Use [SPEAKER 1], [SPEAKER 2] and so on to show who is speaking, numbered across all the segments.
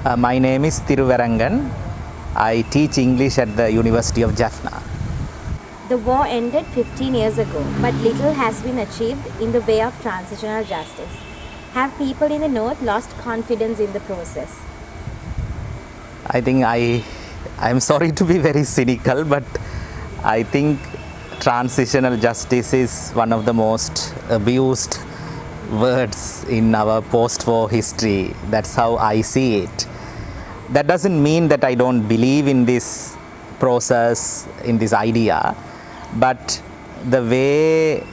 [SPEAKER 1] My name is Thiruvarangan. I teach English at the University of Jaffna.
[SPEAKER 2] The war ended 15 years ago, but little has been achieved in the way of transitional justice. Have people in the North lost confidence in the process?
[SPEAKER 1] I think I'm sorry to be very cynical, but I think transitional justice is one of the most abused words in our post-war history. That's how I see it. That doesn't mean that I don't believe in this process, in this idea, but the way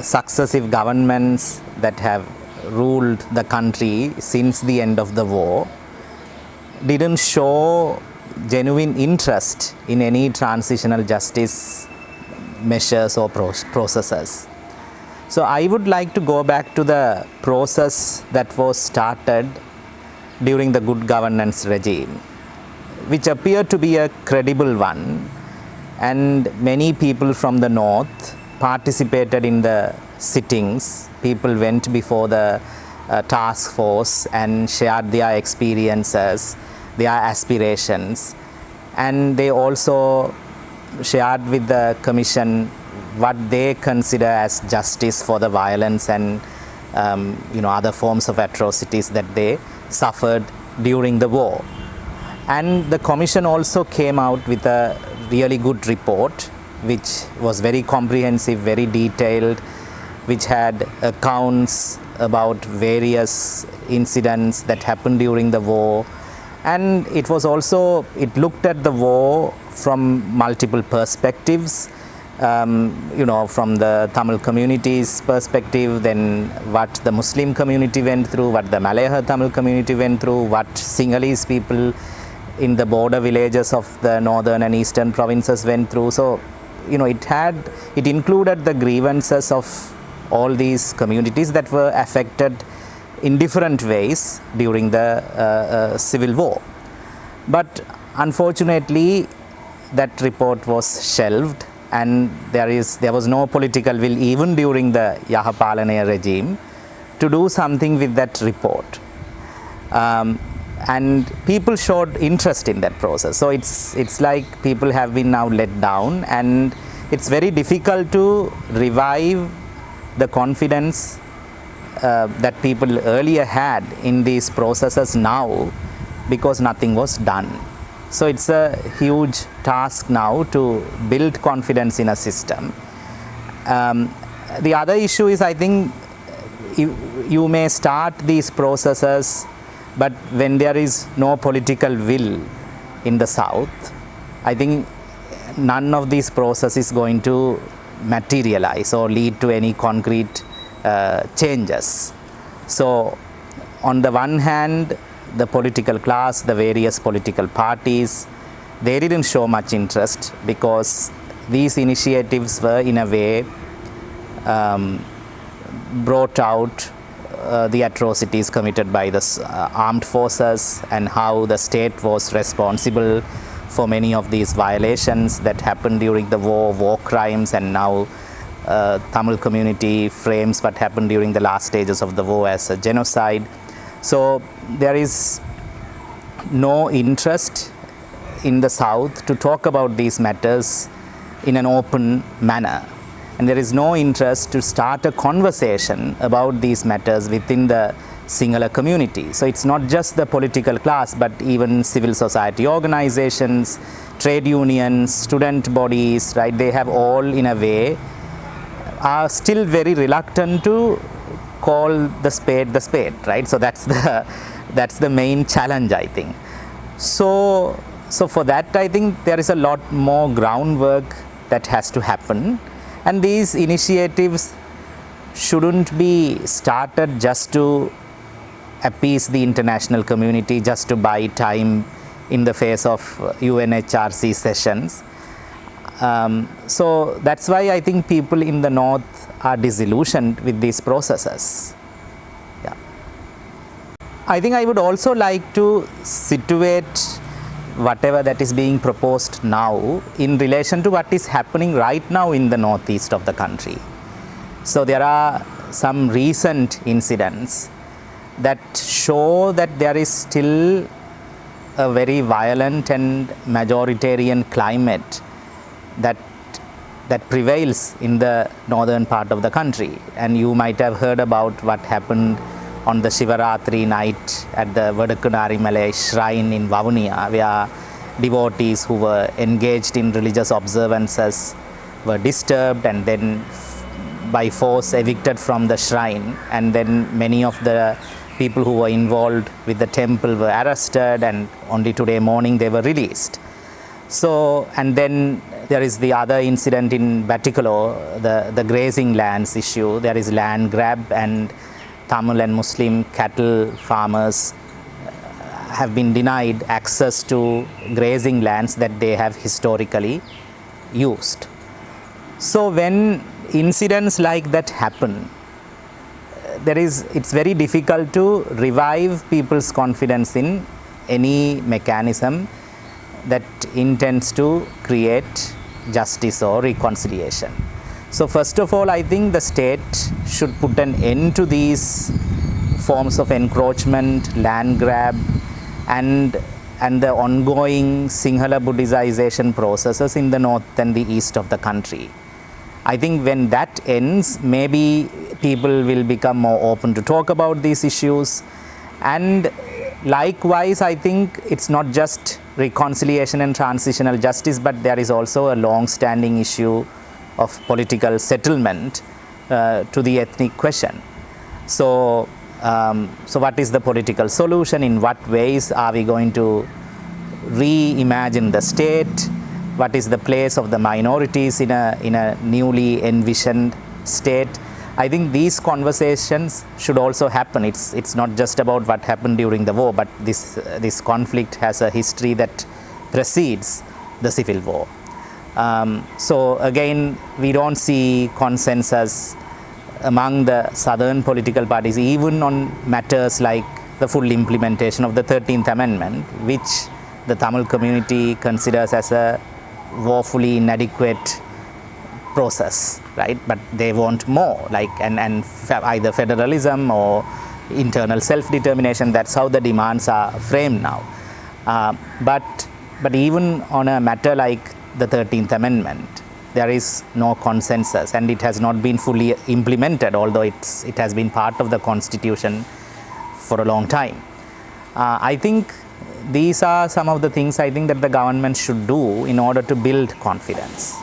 [SPEAKER 1] successive governments that have ruled the country since the end of the war didn't show genuine interest in any transitional justice measures or processes. So I would like to go back to the process that was started during the good governance regime, which appeared to be a credible one, and many people from the North participated in the sittings. People went before the task force and shared their experiences, their aspirations, and they also shared with the Commission what they consider as justice for the violence and other forms of atrocities that they suffered during the war. And the Commission also came out with a really good report, which was very comprehensive, very detailed, which had accounts about various incidents that happened during the war. And it looked at the war from multiple perspectives, from the Tamil community's perspective, then what the Muslim community went through, what the Malayaha Tamil community went through, what Sinhalese people in the border villages of the northern and eastern provinces went through. So, it included the grievances of all these communities that were affected in different ways during the civil war. But unfortunately, that report was shelved, and there was no political will even during the Yahapalana regime to do something with that report. And people showed interest in that process. So it's like people have been now let down, and it's very difficult to revive the confidence that people earlier had in these processes now, because nothing was done. So it's a huge task now to build confidence in a system. The other issue is, I think, you may start these processes, but when there is no political will in the South, I think none of these processes is going to materialize or lead to any concrete changes. So on the one hand, the political class, the various political parties, they didn't show much interest, because these initiatives were in a way brought out the atrocities committed by the armed forces, and how the state was responsible for many of these violations that happened during the war crimes, and now Tamil community frames what happened during the last stages of the war as a genocide. So there is no interest in the South to talk about these matters in an open manner, and there is no interest to start a conversation about these matters within the Sinhala community. So it's not just the political class, but even civil society organizations, trade unions, student bodies, right? They have all, in a way, are still very reluctant to call the spade, right? So that's the main challenge, I think. So for that, I think there is a lot more groundwork that has to happen, and these initiatives shouldn't be started just to appease the international community, just to buy time in the face of UNHRC sessions. So that's why I think people in the North are disillusioned with these processes. Yeah. I think I would also like to situate whatever that is being proposed now in relation to what is happening right now in the northeast of the country. So there are some recent incidents that show that there is still a very violent and majoritarian climate that prevails in the northern part of the country. And you might have heard about what happened on the Shivaratri night at the Vadakunari Malay shrine in Vavuniya, where devotees who were engaged in religious observances were disturbed and then by force evicted from the shrine, and then many of the people who were involved with the temple were arrested, and only today morning they were released. So, and then there is the other incident in Batticaloa, the grazing lands issue. There is land grab, and Tamil and Muslim cattle farmers have been denied access to grazing lands that they have historically used. So when incidents like that happen, it's very difficult to revive people's confidence in any mechanism that intends to create justice or reconciliation. So first of all, I think the state should put an end to these forms of encroachment, land grab, and the ongoing Sinhala Buddhization processes in the north and the east of the country. I think when that ends, maybe people will become more open to talk about these issues. And likewise, I think it's not just reconciliation and transitional justice, but there is also a long-standing issue of political settlement to the ethnic question. So what is the political solution? In what ways are we going to reimagine the state? What is the place of the minorities in a newly envisioned state? I think these conversations should also happen. It's not just about what happened during the war, but this conflict has a history that precedes the civil war. So again, we don't see consensus among the southern political parties, even on matters like the full implementation of the 13th Amendment, which the Tamil community considers as a woefully inadequate process, right? But they want more, like and either federalism or internal self-determination. That's how the demands are framed now. But even on a matter like the 13th Amendment, there is no consensus, and it has not been fully implemented, although it has been part of the Constitution for a long time. I think these are some of the things I think that the government should do in order to build confidence.